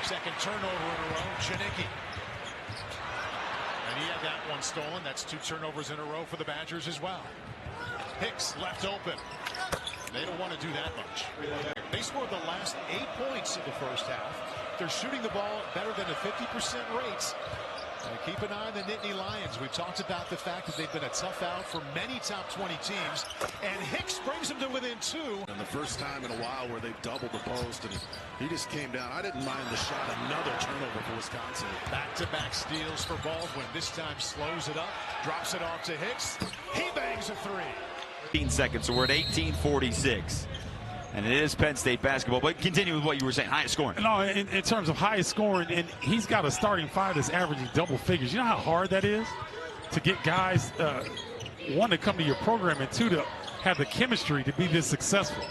Second turnover in a row, Janicki. And he had that one stolen. That's 2 turnovers in a row for the Badgers as well. Hicks left open. They don't want to do that much. They scored the last 8 points in the first half. They're shooting the ball better than a 50% rate. Keep an eye on the Nittany Lions. We've talked about the fact that they've been a tough out for many top 20 teams. And Hicks brings them to within 2. And the first time in a while where they've doubled the post, and he just came down. I didn't mind the shot. Another turnover for Wisconsin. Back-to-back steals for Baldwin. This time slows it up, drops it off to Hicks. He bangs a 3. 15 seconds, so we're at 18:46. And it is Penn State basketball. But continue with what you were saying, highest scoring. No, in terms of highest scoring, and he's got a starting 5 that's averaging double figures. You know how hard that is to get guys, 1, to come to your program, and 2, to have the chemistry to be this successful.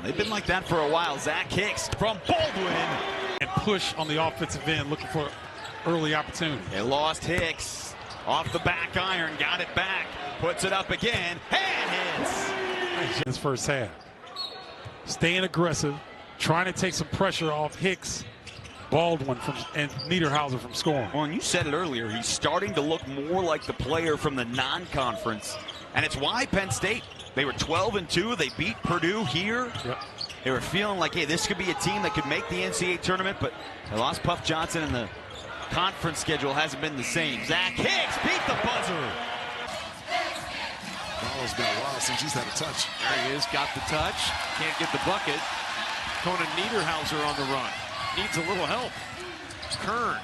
They've been like that for a while. Zach Hicks from Baldwin. And push on the offensive end, looking for early opportunity. They lost Hicks. Off the back iron, got it back. Puts it up again, and hits. This first half, staying aggressive, trying to take some pressure off Hicks, Baldwin and Niederhauser from scoring. Well, and you said it earlier, he's starting to look more like the player from the non-conference, and it's why Penn State, they were 12-2, they beat Purdue here. Yep. They were feeling like, hey, this could be a team that could make the NCAA tournament, but they lost Puff Johnson, and the conference schedule hasn't been the same. Zach Hicks beat the buzzer. It's been a while since he's had a touch. There he is, got the touch, can't get the bucket. Conan Niederhauser on the run, needs a little help. Kern,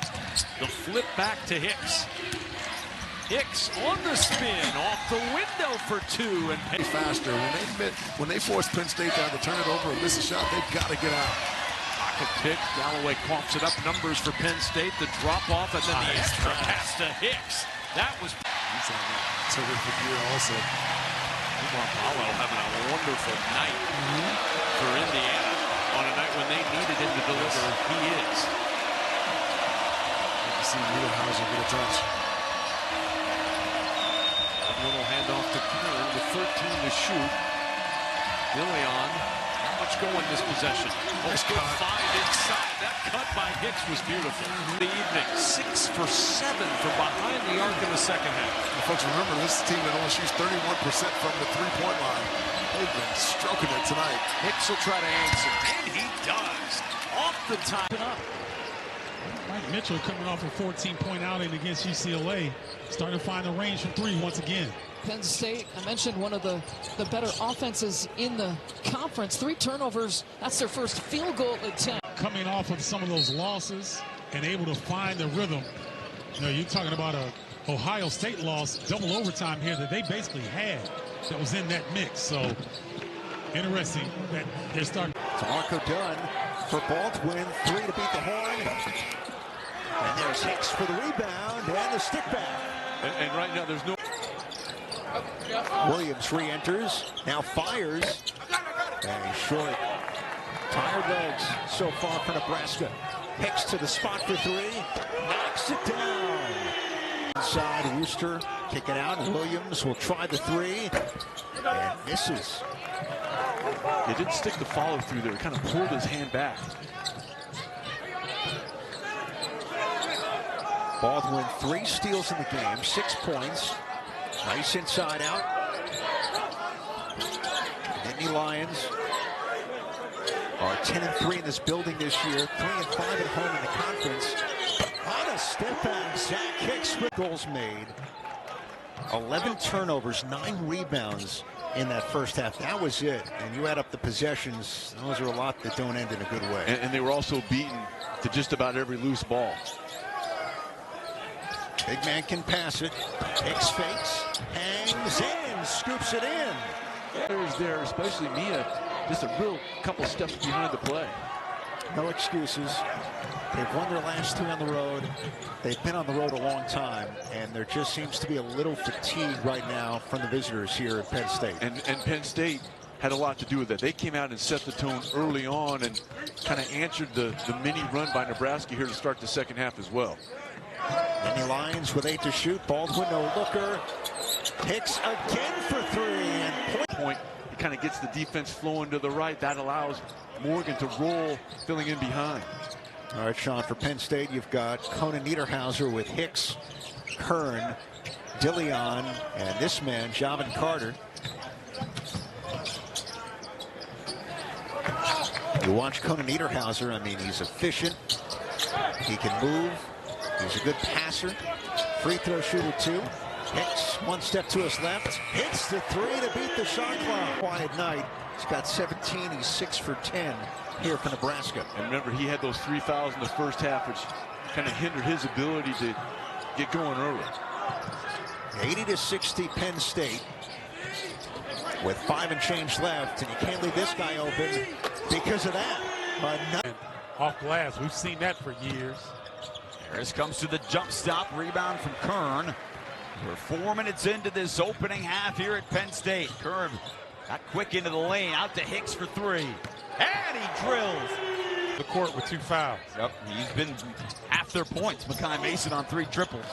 the flip back to Hicks. Hicks on the spin, off the window for 2, and Penn faster. When they force Penn State to have to turn it over and miss a shot, they've got to get out. pocket pick. Galloway coughs it up. Numbers for Penn State. The drop off and then the extra pass to Hicks. That was. He's on a terrific year also. Apollo having a wonderful night for Indiana on a night when they needed him to deliver. He is. You can see Niederhauser get a touch. A little handoff to Kern with 13 to shoot. Dilion, not much going this possession. Nice good find inside. That cut by Hicks was beautiful. The evening, 6 for 7 from behind the arc in the second half. Well, folks, remember this team that only shoots 31% from the three-point line. They've been stroking it tonight. Hicks will try to answer, and he does. Off the top. Mike Mitchell coming off a 14-point outing against UCLA, starting to find the range from three once again. Penn State, I mentioned one of the better offenses in the conference. 3 turnovers, that's their first field goal attempt. Coming off of some of those losses and able to find the rhythm. You know, you're talking about a Ohio State loss, double overtime here that they basically had that was in that mix. So interesting that they're starting. So Marco Dunn for Baldwin, 3 to beat the Horn. And there's Hicks for the rebound and the stick back. And right now there's no. Williams re-enters, now fires. And he's short. Tired legs so far for Nebraska. Hicks to the spot for 3. Knocks it down. Inside, Wooster kick it out. Williams will try the 3. And misses. They didn't stick the follow through there. Kind of pulled his hand back. Baldwin 3 steals in the game, 6 points. Nice inside out. Nittany Lions are 10-3 in this building this year, 3-5 at home in the conference. On a step back, Zach Hicks with goals made. 11 turnovers, 9 rebounds in that first half. That was it. And you add up the possessions, those are a lot that don't end in a good way. And they were also beaten to just about every loose ball. Big man can pass it. Hicks fakes, hangs in, scoops it in. Players there, especially Mia, just a real couple steps behind the play. No excuses. They've won their last 3 on the road. They've been on the road a long time, and there just seems to be a little fatigue right now from the visitors here at Penn State. And Penn State had a lot to do with that. They came out and set the tone early on and kind of answered the mini run by Nebraska here to start the second half as well. Nittany Lions with 8 to shoot. Baldwin no looker. Hicks again for 3. And point, it kind of gets the defense flowing to the right. That allows Morgan to roll, filling in behind. All right, Sean, for Penn State, you've got Conan Niederhauser with Hicks, Kern, DeLeon, and this man, Javin Carter. You watch Conan Niederhauser, I mean, he's efficient. He can move. He's a good passer. Free throw shooter, too. Hicks, one step to his left. Hits the three to beat the shot clock. Quiet night. He's got 17. He's 6 for 10 here for Nebraska. And remember, he had those 3 fouls in the first half, which kind of hindered his ability to get going early. 80-60 Penn State with 5 and change left, and you can't leave this guy open because of that. Off glass, we've seen that for years. Harris comes to the jump stop, rebound from Kern. We're 4 minutes into this opening half here at Penn State. Kern got quick into the lane, out to Hicks for 3. And he drills. The court with 2 fouls. Yep, he's been half their points. Makai Mason on 3 triples.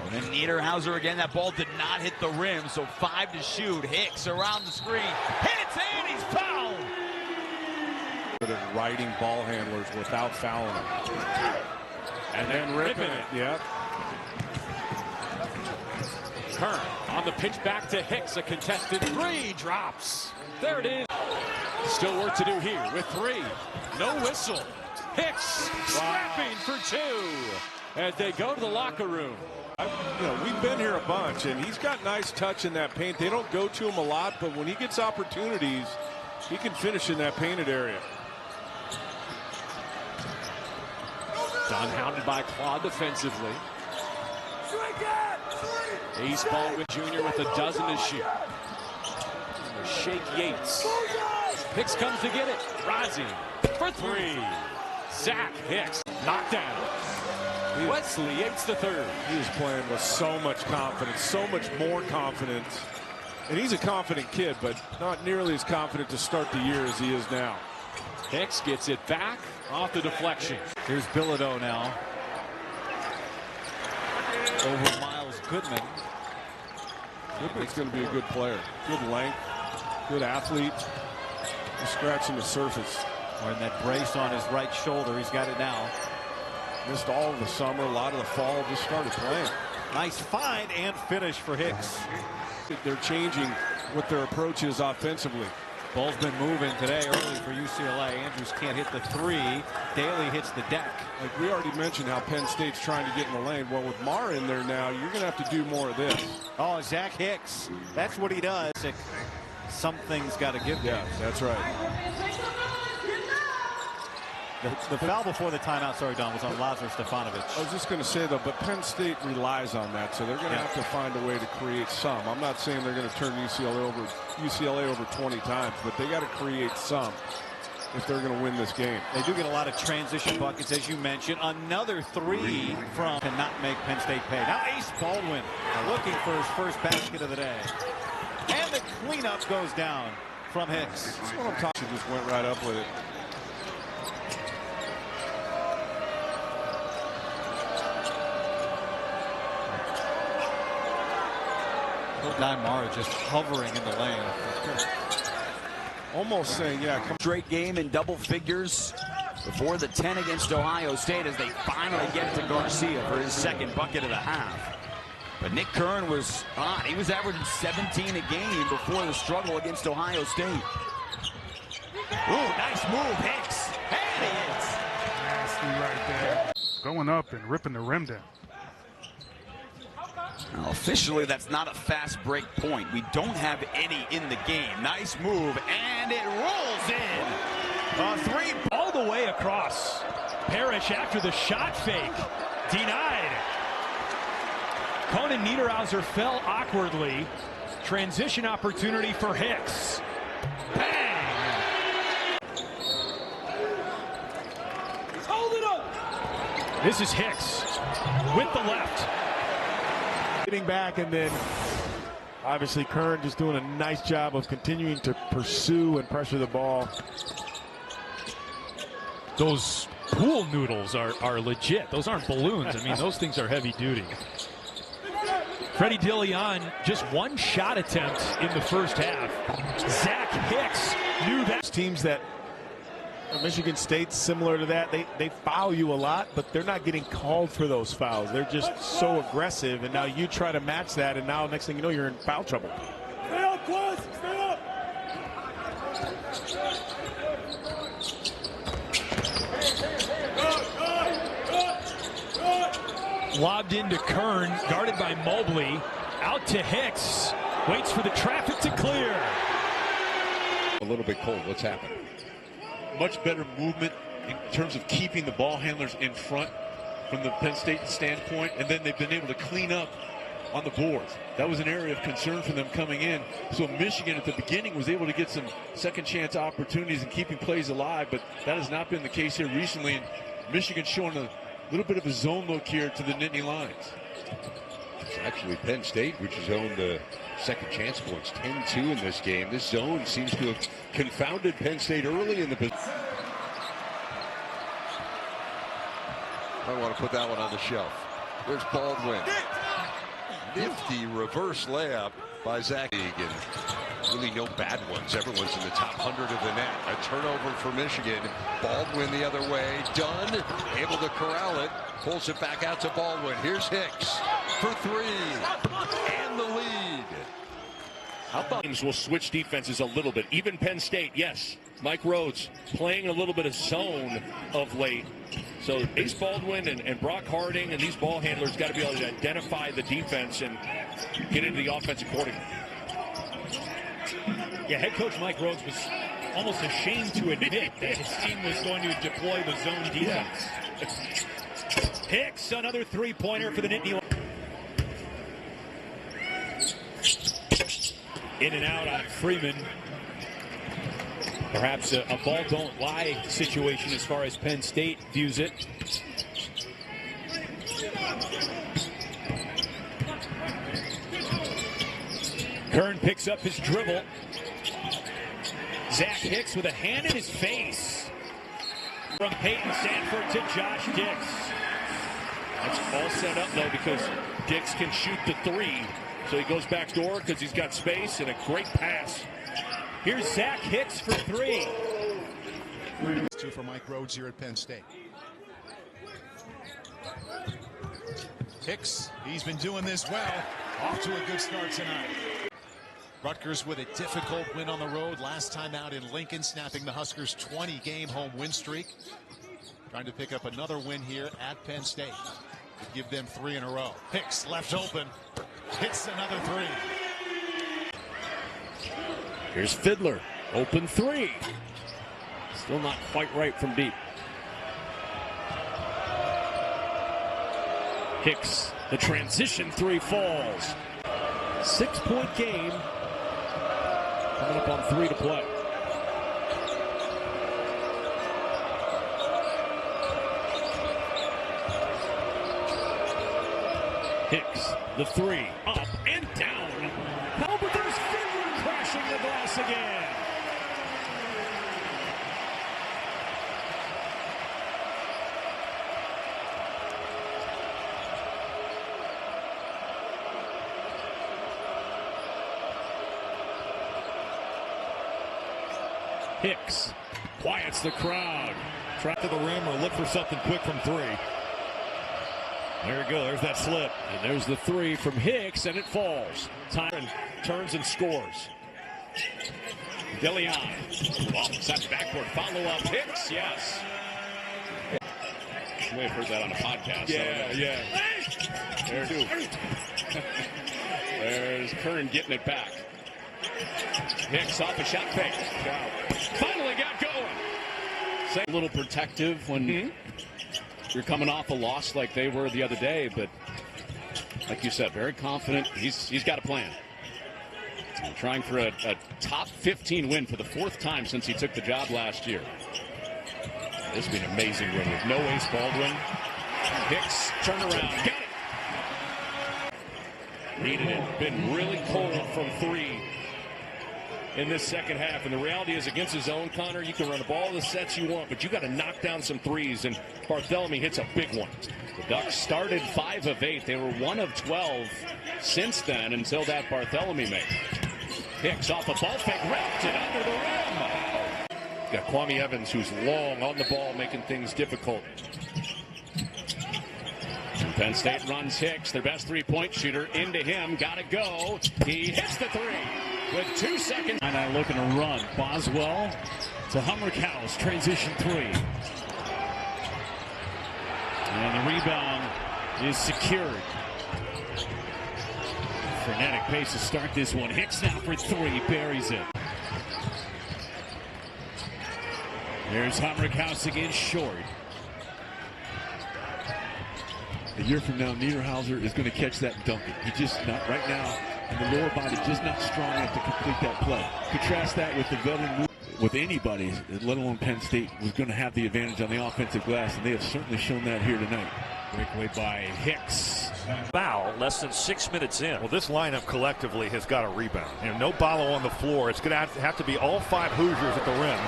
And then Niederhauser again. That ball did not hit the rim, so 5 to shoot. Hicks around the screen. Hits and he's fouled. Riding ball handlers without fouling them. And then ripping it. Yep. Kern on the pitch back to Hicks. A contested 3 drops. There it is. Still work to do here with 3. No whistle. Hicks scrapping for 2 as they go to the locker room. We've been here a bunch, and he's got nice touch in that paint. They don't go to him a lot, but when he gets opportunities, he can finish in that painted area. Dunn hounded by Claude defensively. Ace Baldwin Jr. with a dozen to shoot. Shake Yates. Hicks comes to get it. Rising for 3. Zach Hicks knocked down. Wesley Yates the third. He was playing with so much confidence, so much more confidence. And he's a confident kid, but not nearly as confident to start the year as he is now. Hicks gets it back off the deflection. Here's Bilodeau now. Over Miles Goodman. Goodman's going to be a good player. Good length, good athlete. He's scratching the surface. Wearing that brace on his right shoulder. He's got it now. Missed all of the summer, a lot of the fall, just started playing. Nice find and finish for Hicks. They're changing what their approach is offensively. Ball's been moving today early for UCLA. Andrews can't hit the 3. Daly hits the deck. Like we already mentioned how Penn State's trying to get in the lane. Well, with Marr in there now, you're going to have to do more of this. Oh, Zach Hicks. That's what he does. Something's got to give. Yeah, that's right. The foul before the timeout, sorry, Don, was on Lazar Stefanovic. I was just going to say, though, but Penn State relies on that, so they're going to have to find a way to create some. I'm not saying they're going to turn UCLA over 20 times, but they got to create some if they're going to win this game. They do get a lot of transition buckets, as you mentioned. Another 3 from cannot make Penn State pay. Now Ace Baldwin looking for his first basket of the day. And the cleanup goes down from Hicks. That's what I'm talking about. Just went right up with it. Guy Mara just hovering in the lane. Almost saying, yeah, come. Straight game in double figures before the 10 against Ohio State as they finally get to Garcia for his second bucket of the half. But Nick Kern was on. He was averaging 17 a game before the struggle against Ohio State. Ooh, nice move, Hicks. And he hits. Nasty right there. Going up and ripping the rim down. Now, officially, that's not a fast break point. We don't have any in the game. Nice move, and it rolls in. A 3 all the way across. Parrish after the shot fake. Denied. Conan Niederhauser fell awkwardly. Transition opportunity for Hicks. Bang! Hold it up. This is Hicks with the left. Getting back, and then obviously Kern just doing a nice job of continuing to pursue and pressure the ball. Those pool noodles are legit. Those aren't balloons. I mean, those things are heavy duty. Freddie DeLeon, just 1 shot attempt in the first half. Zach Hicks knew that. Teams that Michigan State's similar to that. They foul you a lot, but they're not getting called for those fouls. They're just so aggressive, and now you try to match that, and now next thing you know, you're in foul trouble. Stay up, Quest! Stay up! Lobbed into Kern, guarded by Mobley. Out to Hicks. Waits for the traffic to clear. A little bit cold. What's happened? Much better movement in terms of keeping the ball handlers in front from the Penn State standpoint, and then they've been able to clean up on the boards. That was an area of concern for them coming in. So Michigan at the beginning was able to get some second chance opportunities and keeping plays alive, but that has not been the case here recently. And Michigan showing a little bit of a zone look here to the Nittany Lions. It's actually Penn State, which has owned the second chance points, 10-2 in this game. This zone seems to have confounded Penn State early in the business. I want to put that one on the shelf. There's Baldwin. Nifty reverse layup by Zach. And really no bad ones. Everyone's in the top 100 of the net. A turnover for Michigan. Baldwin the other way. Dunn able to corral it. Pulls it back out to Baldwin. Here's Hicks for three. And the lead. How about teams will switch defenses a little bit? Even Penn State, yes. Mike Rhodes playing a little bit of zone of late. So Ace Baldwin and Brock Harding and these ball handlers got to be able to identify the defense and get into the offense accordingly. Yeah, head coach Mike Rhodes was almost ashamed to admit that his team was going to deploy the zone defense. Yeah. Hicks, another three-pointer for the Nittany Lions. In and out on Freeman. Perhaps a ball don't lie situation as far as Penn State views it. Kern picks up his dribble. Zach Hicks with a hand in his face. From Peyton Sanford to Josh Dix. That's all set up, though, because Dix can shoot the three. So he goes back door because he's got space and a great pass. Here's Zach Hicks for three. Two for Mike Rhodes here at Penn State. Hicks, he's been doing this well. Off to a good start tonight. Rutgers with a difficult win on the road last time out in Lincoln, snapping the Huskers' 20-game home win streak. Trying to pick up another win here at Penn State. Would give them 3 in a row. Hicks left open. Hits another three. Here's Fiddler. Open three. Still not quite right from deep. Hicks, the transition three falls. 6-point game. Coming up on 3 to play. Hicks, the three, up and down. Oh, but there's Fiddler crashing the glass again. Hicks quiets the crowd. Try to the rim or look for something quick from 3. There we go. There's that slip. And there's the three from Hicks, and it falls. Tyron turns and scores. DeLeon. Offside backboard follow-up. Hicks, yes. You may have heard that on a podcast. Yeah. There's Kern getting it back. Hicks off a shot fake. Finally got going. A little protective when you're coming off a loss like they were the other day, but like you said, very confident. He's got a plan. And trying for a top 15 win for the 4th time since he took the job last year. This has been an amazing win with no Ace Baldwin. Hicks, turn around, got it. Needed it. Been really cold from 3 in this second half. And the reality is, against his own, Connor, you can run up all the sets you want, but you got to knock down some threes, and Barthélemy hits a big one. The Ducks started 5 of 8. They were 1 of 12 since then until that Barthélemy make. Hicks off a ball fake, wrapped it under the rim. Got Kwame Evans, who's long on the ball, making things difficult. And Penn State runs Hicks, their best three-point shooter, into him. Gotta go. He hits the three with 2 seconds. And I looking to run. Boswell to Humrick House. Transition three. And the rebound is secured. Frenetic pace to start this one. Hicks now for three. Buries it. There's Humrick House again, short. A year from now, Niederhauser is going to catch that and dunk it. He just not right now, and the lower body just not strong enough to complete that play. Contrast that with the veteran move. With anybody, let alone Penn State, was going to have the advantage on the offensive glass, and they have certainly shown that here tonight. Breakaway by Hicks. Foul, less than 6 minutes in. Well, this lineup collectively has got a rebound. You know, no Ballo on the floor. It's going to have to be all 5 Hoosiers at the rim.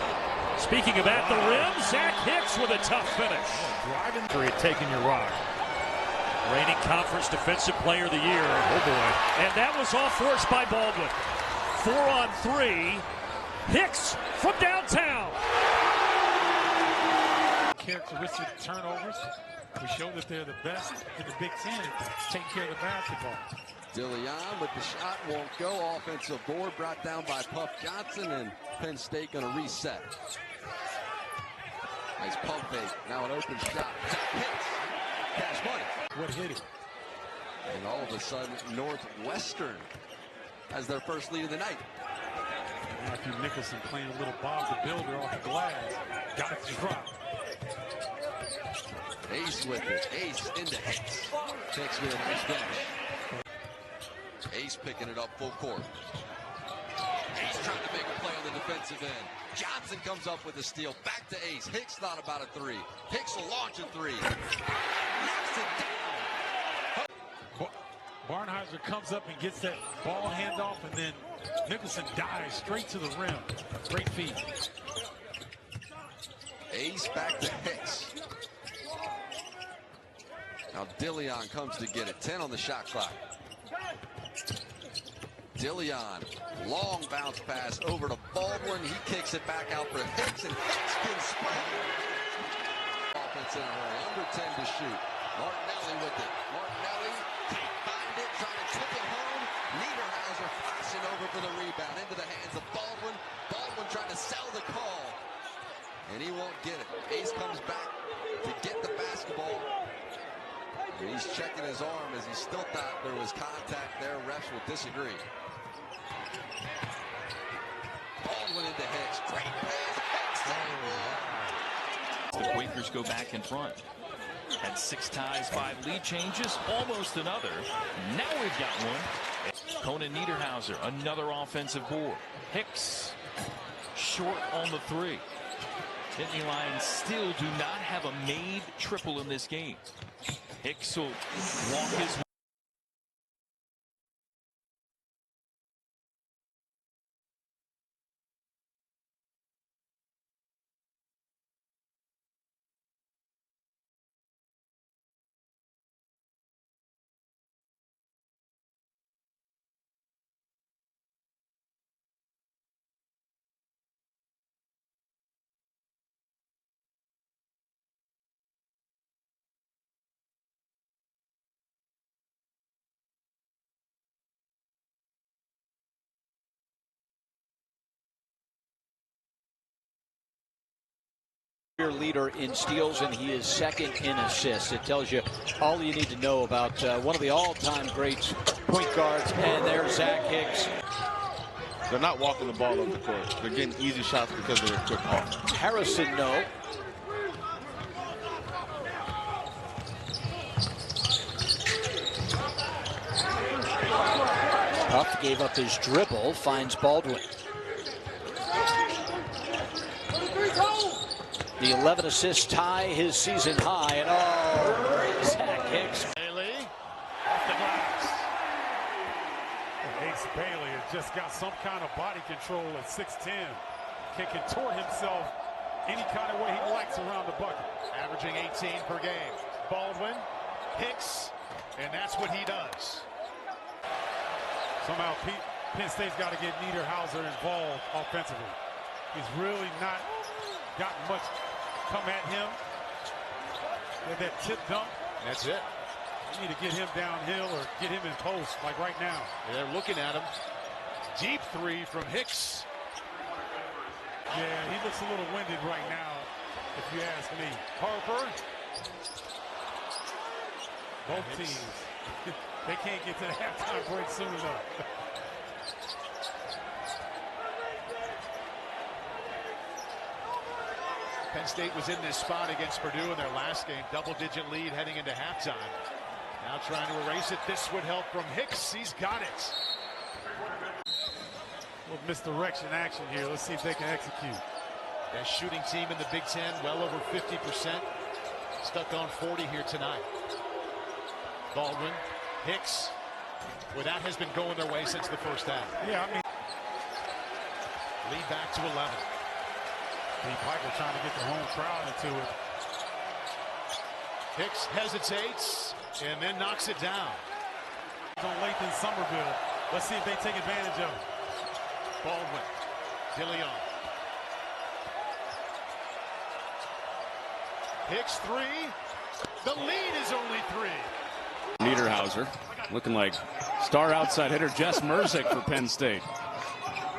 Speaking of at the rim, Zach Hicks with a tough finish. Driving through it, taking your rock. Reigning Conference Defensive Player of the Year. Oh, boy. And that was all forced by Baldwin. 4 on 3. Hicks from downtown. Characteristic turnovers. We show that they're the best in the Big Ten taking care of the basketball. DeLeon with the shot won't go. Offensive board brought down by Puff Johnson, and Penn State going to reset. Nice pump fake. Now an open shot. Hits. Cash money. What hit it? And all of a sudden, Northwestern has their first lead of the night. Matthew Nicholson playing a little Bob the Builder off the glass. Got it to drop. Ace with it. Ace into Hicks. Hicks with a nice finish. Ace picking it up full court. Ace trying to make a play on the defensive end. Johnson comes up with a steal. Back to Ace. Hicks thought about a three. Hicks will launch a three. Knocks it down. Barnheiser comes up and gets that ball handoff, and then Nicholson dives straight to the rim. Great feed. Ace back to Hicks. Now DeLeon comes to get it. 10 on the shot clock. DeLeon, long bounce pass over to Baldwin. He kicks it back out for Hicks, and Hicks can spread. Offense in a hurry. Under 10 to shoot. Martinelli with it. Martinelli can't find it. Trying to tip it home. Niederhauser flashing over for the rebound into the hands of Baldwin. Baldwin trying to sell the call, and he won't get it. Ace comes back to get the basketball. He's checking his arm as he still thought there was contact there. Refs will disagree. Baldwin into Hicks. Great pass. Hicks. The Quakers go back in front. Had 6 ties, 5 lead changes, almost another. Now we've got one. Conan Niederhauser, another offensive board. Hicks, short on the 3. Nittany Lions still do not have a made triple in this game. Hicks will walk his way. Leader in steals, and he is second in assists. It tells you all you need to know about one of the all-time greats, point guards, and there's Zach Hicks. They're not walking the ball up the court. They're getting easy shots because of their quick offense. Harrison, no. Puff gave up his dribble, finds Baldwin. The 11 assist tie, his season high, and Zach Hicks. Bailey off the glass. And Ace Bailey has just got some kind of body control at 6'10". Can contort himself any kind of way he likes around the bucket. Averaging 18 per game. Baldwin, Hicks, and that's what he does. Somehow Penn State's got to get Niederhauser involved offensively. He's really not gotten much come at him with that tip dump. That's it. You need to get him downhill or get him in post, like right now. They're looking at him. Deep three from Hicks. Yeah, he looks a little winded right now, if you ask me. Harper. Both teams. They can't get to the halftime break soon enough. Penn State was in this spot against Purdue in their last game. Double-digit lead heading into halftime. Now trying to erase it. This would help from Hicks. He's got it. With misdirection action here. Let's see if they can execute. Best shooting team in the Big Ten, well over 50%. Stuck on 40 here tonight. Baldwin, Hicks. Well, that has been going their way since the first half. Yeah, I mean. Lead back to 11. Lee Piper trying to get the home crowd into it. Hicks hesitates and then knocks it down. On Lathan Somerville. Let's see if they take advantage of it. Baldwin, DeLeon. Hicks three. The lead is only 3. Niederhauser looking like star outside hitter Jess Merzick for Penn State.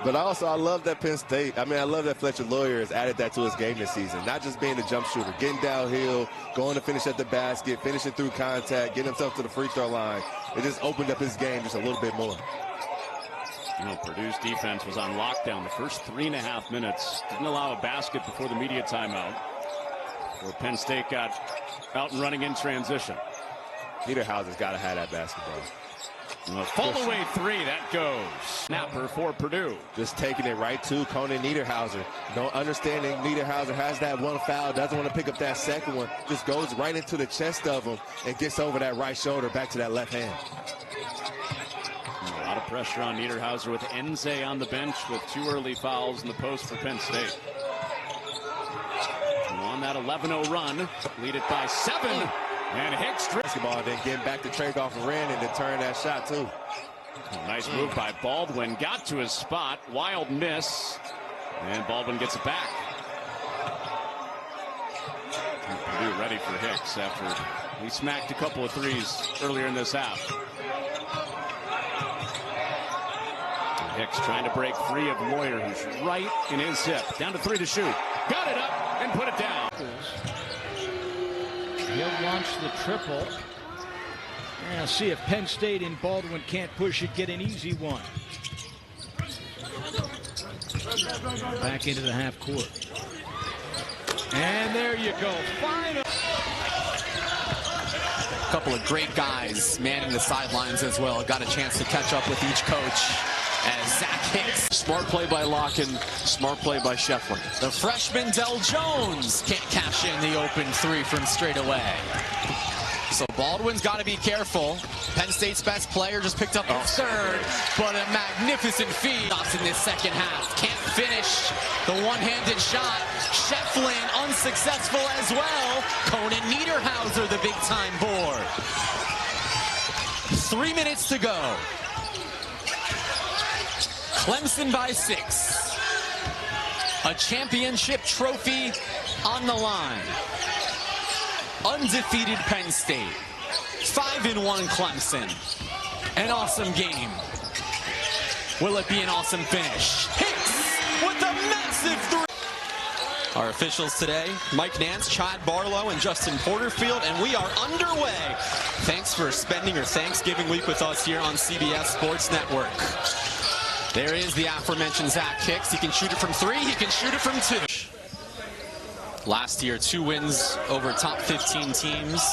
But also, I love that Penn State. I mean, I love that Fletcher Lawyer has added that to his game this season. Not just being the jump shooter, getting downhill, going to finish at the basket, finishing through contact, getting himself to the free throw line. It just opened up his game just a little bit more. You know, Purdue's defense was on lockdown the first 3.5 minutes. Didn't allow a basket before the media timeout, where Penn State got out and running in transition. Niederhauser's got to have that basketball. A fall away 3, that goes. Snapper for Purdue. Just taking it right to Conan Niederhauser. Don't understanding Niederhauser has that one foul, doesn't want to pick up that second one. Just goes right into the chest of him and gets over that right shoulder back to that left hand. A lot of pressure on Niederhauser with Enze on the bench with 2 early fouls in the post for Penn State. On that 11-0 run, lead it by 7. And Hicks basketball, then getting back to trade off of Wren and then turn that shot too. Nice move by Baldwin. Got to his spot. Wild miss. And Baldwin gets it back. Purdue ready for Hicks after he smacked a couple of threes earlier in this half. Hicks trying to break free of Moyer, who's right in his hip. Down to 3 to shoot. Got it up and put it down. He'll launch the triple. And see if Penn State and Baldwin can't push it, get an easy one. Back into the half court. And there you go. Final. A couple of great guys manning the sidelines as well. Got a chance to catch up with each coach as Zach Hicks. Smart play by Locken, smart play by Scheffler. The freshman Del Jones can't cash in the open 3 from straight away. So Baldwin's got to be careful. Penn State's best player just picked up his third, but a magnificent feed. Stops in this second half. Can't finish the one-handed shot. Schefflin unsuccessful as well. Conan Niederhauser, the big-time board. 3 minutes to go. Clemson by 6. A championship trophy on the line. Undefeated Penn State. 5-1 Clemson. An awesome game. Will it be an awesome finish? Hicks with a massive 3. Our officials today, Mike Nance, Chad Barlow, and Justin Porterfield, and we are underway. Thanks for spending your Thanksgiving week with us here on CBS Sports Network. There is the aforementioned Zach Hicks. He can shoot it from 3. He can shoot it from 2. Last year, 2 wins over top 15 teams.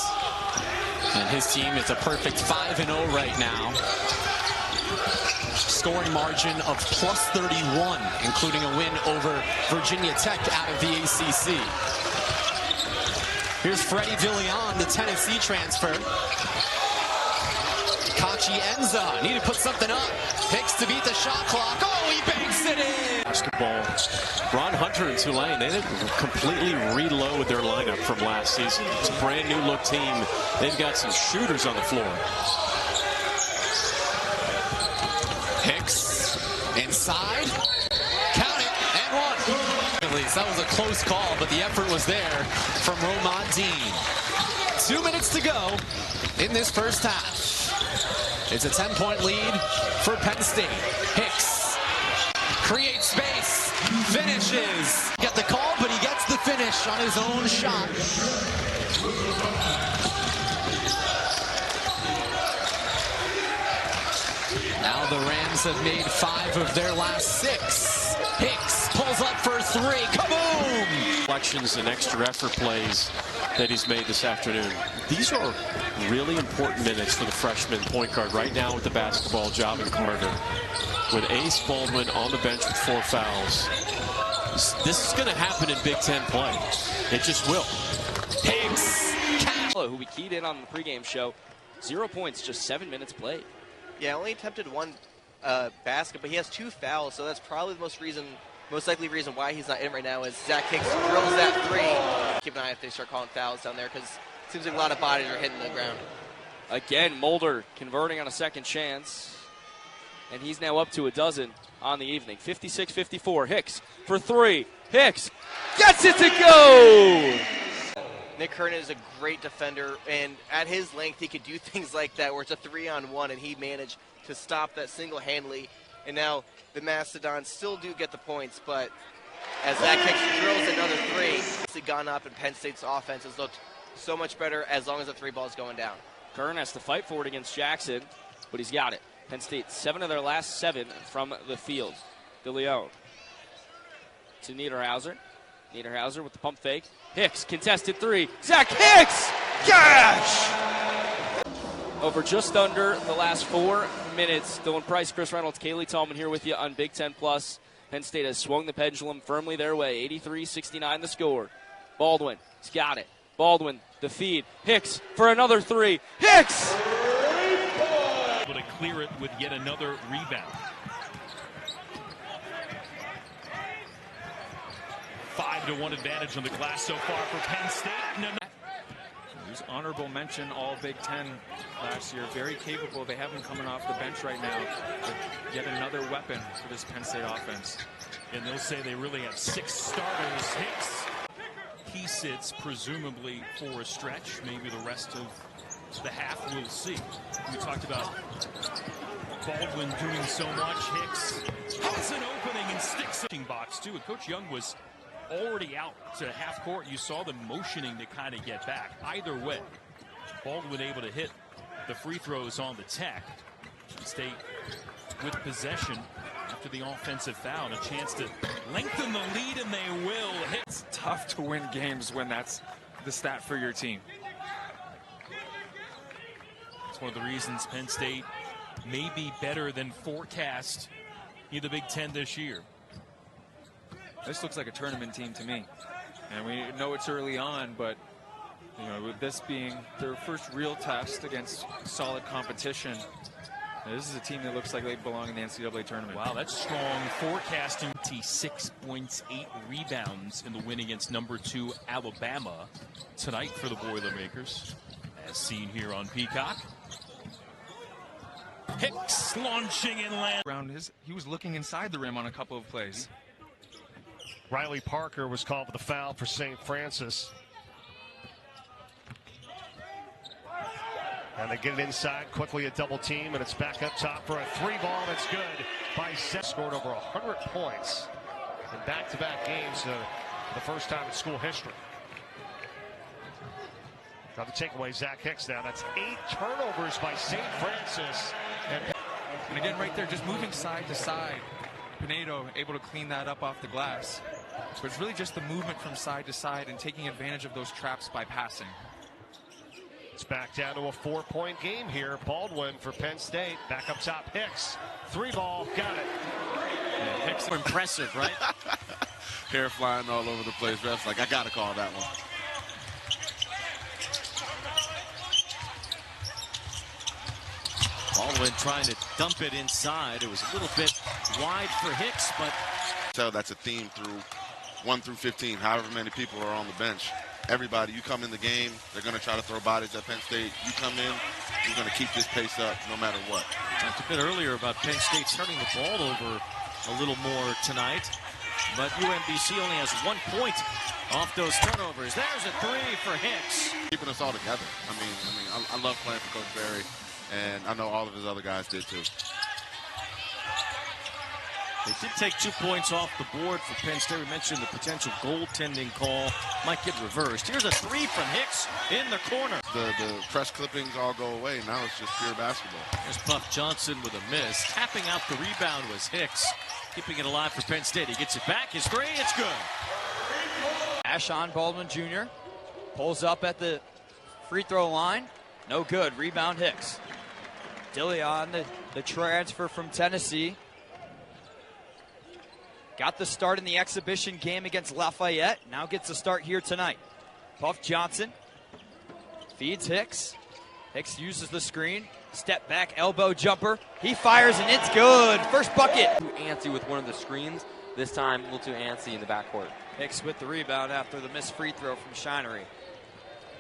And his team is a perfect 5-0 right now. Scoring margin of plus 31, including a win over Virginia Tech out of the ACC. Here's Freddie DeLeon, the Tennessee transfer. Kachi Enza need to put something up. Hicks to beat the shot clock. Oh, he banks it in. Basketball. Ron Hunter and Tulane, they didn't completely reload their lineup from last season. It's a brand new look team. They've got some shooters on the floor. Hicks inside. Count it and 1. points. That was a close call, but the effort was there from Romod Dean. 2 minutes to go in this first half. It's a 10-point lead for Penn State. Hicks creates space, finishes. Got the call, but he gets the finish on his own shot. Now the Rams have made 5 of their last 6. Hicks pulls up for 3. Kaboom! Reflections and extra effort plays that he's made this afternoon. These are really important minutes for the freshman point guard right now with the basketball job in Carter. With Ace Baldwin on the bench with 4 fouls. This is going to happen in Big Ten play. It just will. Hicks! Who we keyed in on the pregame show. 0 points, just 7 minutes played. Yeah, only attempted 1 basket, but he has 2 fouls, so that's probably the most likely reason why he's not in right now is Zach Hicks drills that 3. Keep an eye if they start calling fouls down there, because it seems like a lot of bodies are hitting the ground. Again, Mulder converting on a second chance, and he's now up to a dozen on the evening. 56-54, Hicks for 3. Hicks gets it to go! Nick Kernan is a great defender, and at his length, he could do things like that where it's a 3-on-1, and he managed to stop that single-handedly. And now the Mastodons still do get the points, but as Zach Hicks drills another 3, it's gone up, and Penn State's offense has looked so much better as long as the 3 ball is going down. Kern has to fight for it against Jackson, but he's got it. Penn State, 7 of their last 7 from the field. DeLeon to Niederhauser. Niederhauser with the pump fake. Hicks, contested 3. Zach Hicks! Gosh! Over just under the last 4 minutes. Dylan Price, Chris Reynolds, Kaylee Tallman here with you on Big Ten Plus. Penn State has swung the pendulum firmly their way. 83-69 the score. Baldwin, he's got it. Baldwin, the feed. Hicks for another 3. Hicks! Able to clear it with yet another rebound. 5-1 advantage on the glass so far for Penn State. There's honorable mention all Big Ten last year. Very capable. They have him coming off the bench right now. But yet another weapon for this Penn State offense. And they'll say they really have 6 starters. Hicks, he sits presumably for a stretch. Maybe the rest of the half, we'll see. We talked about Baldwin doing so much. Hicks has an opening and sticks in the box too. And Coach Young was already out to half court. You saw them motioning to kind of get back. Either way, Baldwin able to hit the free throws on the tech. State with possession after the offensive foul, and a chance to lengthen the lead, and they will. It's tough to win games when that's the stat for your team. It's one of the reasons Penn State may be better than forecast in the Big Ten this year. This looks like a tournament team to me. And we know it's early on, but you know, with this being their first real test against solid competition, this is a team that looks like they belong in the NCAA tournament. Wow, that's strong forecasting. 6 points, 8 rebounds in the win against number 2 Alabama tonight for the Boilermakers, as seen here on Peacock. Hicks launching and land. He was looking inside the rim on a couple of plays. Riley Parker was called for the foul for St. Francis. And they get it inside quickly, a double team, and it's back up top for a 3 ball that's good by Seth. Scored over 100 points in back-to-back games the first time in school history. Now the takeaway, Zach Hicks now. That's 8 turnovers by St. Francis. And again, right there, just moving side to side. Pinedo able to clean that up off the glass. So it's really just the movement from side to side and taking advantage of those traps by passing. It's back down to a 4-point game here. Baldwin for Penn State. Back up top, Hicks. 3 ball, got it. Yeah, Hicks impressive, right? Hair flying all over the place. Ref's like, I gotta call that one. Baldwin trying to dump it inside. It was a little bit wide for Hicks, but So that's a theme through 1 through 15, however many people are on the bench. Everybody, you come in the game, they're going to try to throw bodies at Penn State. You come in, you're going to keep this pace up no matter what. Talked a bit earlier about Penn State turning the ball over a little more tonight. But UMBC only has 1 point off those turnovers. There's a three for Hicks. Keeping us all together. I love playing for Coach Barry, and I know all of his other guys did too. They did take 2 points off the board for Penn State. We mentioned the potential goaltending call might get reversed. Here's a three from Hicks in the corner. The press clippings all go away. Now it's just pure basketball. There's Puff Johnson with a miss. Tapping out the rebound was Hicks. Keeping it alive for Penn State. He gets it back. His three, it's good. Ashon Baldwin Jr. pulls up at the free throw line. No good. Rebound Hicks. Dillion, the transfer from Tennessee. Got the start in the exhibition game against Lafayette. Now gets a start here tonight. Puff Johnson feeds Hicks. Hicks uses the screen. Step back, elbow jumper. He fires and it's good. First bucket. Too antsy with one of the screens. This time, a little too antsy in the backcourt. Hicks with the rebound after the missed free throw from Shinery.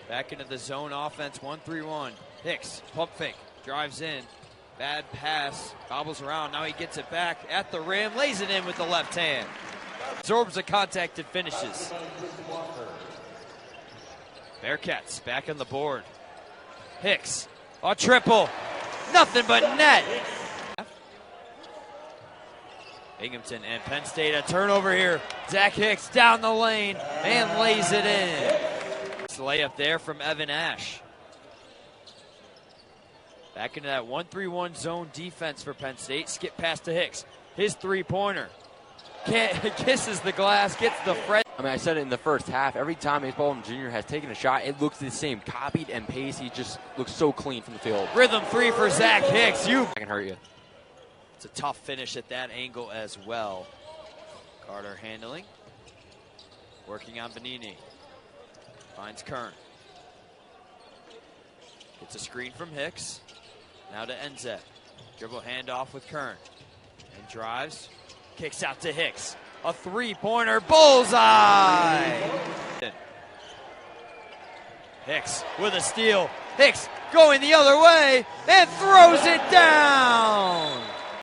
Back into the zone offense, 1-3-1. Hicks, pump fake, drives in. Bad pass, bobbles around. Now he gets it back at the rim, lays it in with the left hand. Absorbs the contact and finishes. Bearcats back on the board. Hicks, a triple. Nothing but net. Binghamton and Penn State, a turnover here. Zach Hicks down the lane and lays it in. It's a layup there from Evan Ash. Back into that 1-3-1 zone defense for Penn State. Skip pass to Hicks. His three-pointer. Kisses the glass, gets the Fred. I said it in the first half. Every time Ace Baldwin Jr. has taken a shot, it looks the same. Copied and pasted. He just looks so clean from the field. Rhythm three for Zach Hicks. I can hurt you. It's a tough finish at that angle as well. Carter handling. Working on Benini. Finds Kern. Gets a screen from Hicks. Now to Enzet. Dribble handoff with Kern. And drives. Kicks out to Hicks. A three-pointer. Bullseye! Hicks with a steal. Hicks going the other way and throws it down.